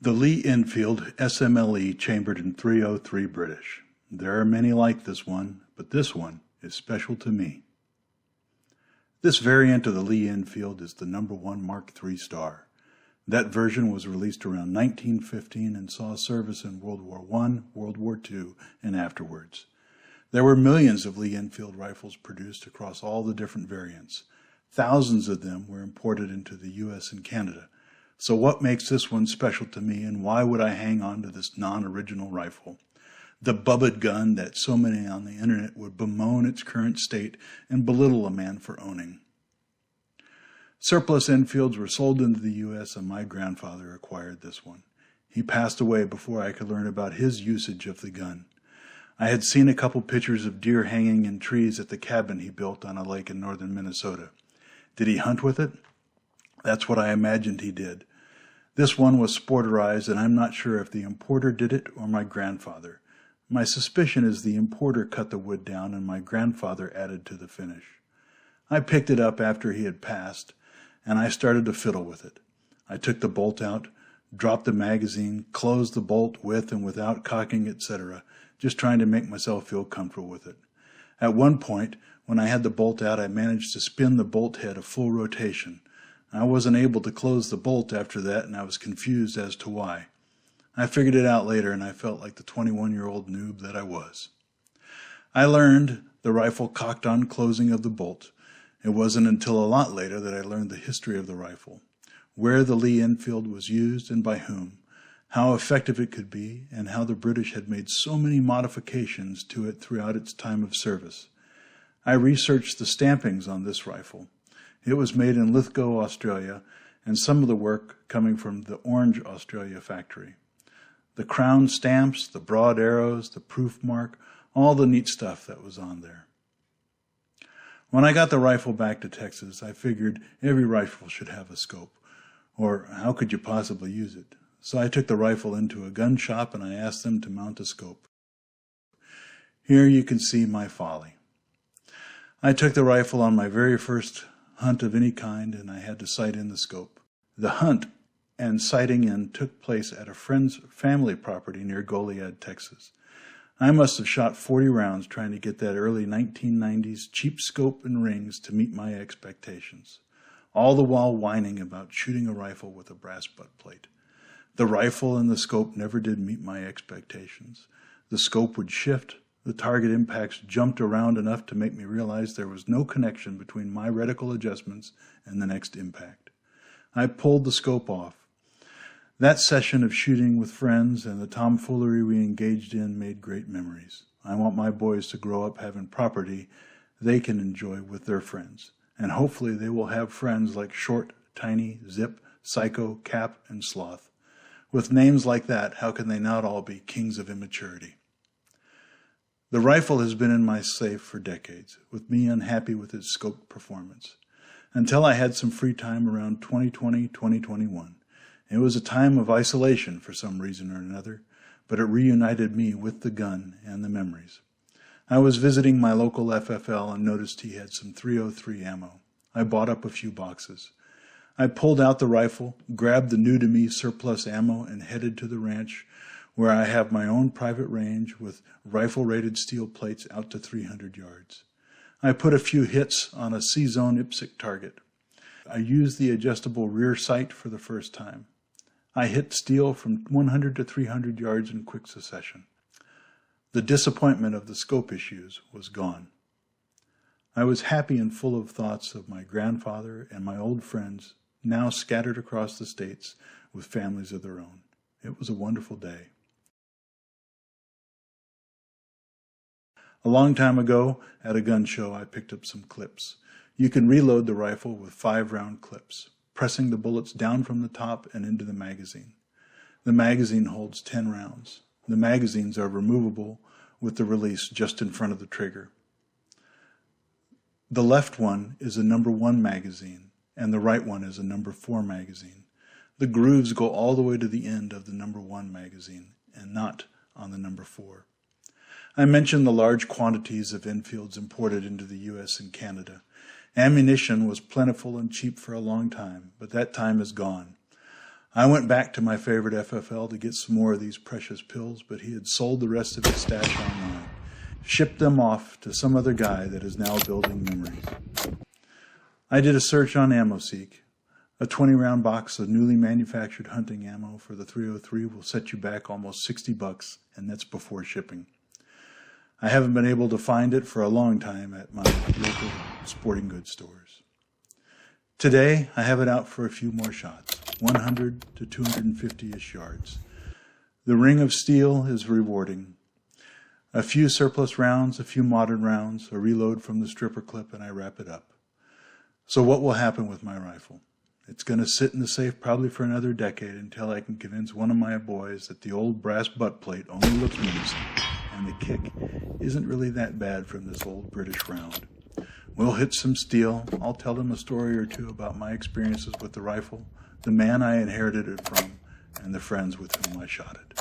The Lee Enfield SMLE chambered in .303 British. There are many like this one, but this one is special to me. This variant of the Lee Enfield is the #1 Mark III Star. That version was released around 1915 and saw service in World War I, World War II, and afterwards. There were millions of Lee Enfield rifles produced across all the different variants. Thousands of them were imported into the U.S. and Canada. So what makes this one special to me, and why would I hang on to this non-original rifle? The bubbed gun that so many on the internet would bemoan its current state and belittle a man for owning. Surplus Enfields were sold into the U.S. and my grandfather acquired this one. He passed away before I could learn about his usage of the gun. I had seen a couple pictures of deer hanging in trees at the cabin he built on a lake in northern Minnesota. Did he hunt with it? That's what I imagined he did. This one was sporterized, and I'm not sure if the importer did it or my grandfather. My suspicion is the importer cut the wood down and my grandfather added to the finish. I picked it up after he had passed, and I started to fiddle with it. I took the bolt out, dropped the magazine, closed the bolt with and without cocking, etc., just trying to make myself feel comfortable with it. At one point, when I had the bolt out, I managed to spin the bolt head a full rotation. I wasn't able to close the bolt after that, and I was confused as to why. I figured it out later, and I felt like the 21-year-old noob that I was. I learned the rifle cocked on closing of the bolt. It wasn't until a lot later that I learned the history of the rifle, where the Lee Enfield was used and by whom, how effective it could be, and how the British had made so many modifications to it throughout its time of service. I researched the stampings on this rifle. It was made in Lithgow, Australia, and some of the work coming from the Orange, Australia factory. The crown stamps, the broad arrows, the proof mark, all the neat stuff that was on there. When I got the rifle back to Texas, I figured every rifle should have a scope, or how could you possibly use it? So I took the rifle into a gun shop and I asked them to mount a scope. Here you can see my folly. I took the rifle on my very first hunt of any kind, and I had to sight in the scope. The hunt and sighting in took place at a friend's family property near Goliad, Texas. I must have shot 40 rounds trying to get that early 1990s cheap scope and rings to meet my expectations, all the while whining about shooting a rifle with a brass butt plate. The rifle and the scope never did meet my expectations. The scope would shift. The target impacts jumped around enough to make me realize there was no connection between my reticle adjustments and the next impact. I pulled the scope off. That session of shooting with friends and the tomfoolery we engaged in made great memories. I want my boys to grow up having property they can enjoy with their friends, and hopefully they will have friends like Short, Tiny, Zip, Psycho, Cap, and Sloth. With names like that, how can they not all be kings of immaturity? The rifle has been in my safe for decades, with me unhappy with its scope performance, until I had some free time around 2020, 2021. It was a time of isolation for some reason or another, but it reunited me with the gun and the memories. I was visiting my local FFL and noticed he had some .303 ammo. I bought up a few boxes. I pulled out the rifle, grabbed the new-to-me surplus ammo, and headed to the ranch where I have my own private range with rifle-rated steel plates out to 300 yards. I put a few hits on a C-zone IPSC target. I used the adjustable rear sight for the first time. I hit steel from 100 to 300 yards in quick succession. The disappointment of the scope issues was gone. I was happy and full of thoughts of my grandfather and my old friends, now scattered across the states with families of their own. It was a wonderful day. A long time ago, at a gun show, I picked up some clips. You can reload the rifle with 5-round clips, pressing the bullets down from the top and into the magazine. The magazine holds 10 rounds. The magazines are removable with the release just in front of the trigger. The left one is a #1 magazine, and the right one is a #4 magazine. The grooves go all the way to the end of the #1 magazine, and not on the #4. I mentioned the large quantities of Enfields imported into the U.S. and Canada. Ammunition was plentiful and cheap for a long time, but that time is gone. I went back to my favorite FFL to get some more of these precious pills, but he had sold the rest of his stash online, shipped them off to some other guy that is now building memories. I did a search on AmmoSeek. A 20-round box of newly manufactured hunting ammo for the 303 will set you back almost $60, and that's before shipping. I haven't been able to find it for a long time at my local sporting goods stores. Today, I have it out for a few more shots, 100 to 250-ish yards. The ring of steel is rewarding. A few surplus rounds, a few modern rounds, a reload from the stripper clip, and I wrap it up. So what will happen with my rifle? It's going to sit in the safe probably for another decade until I can convince one of my boys that the old brass butt plate only looks menacing and the kick isn't really that bad from this old British round. We'll hit some steel. I'll tell them a story or two about my experiences with the rifle, the man I inherited it from, and the friends with whom I shot it.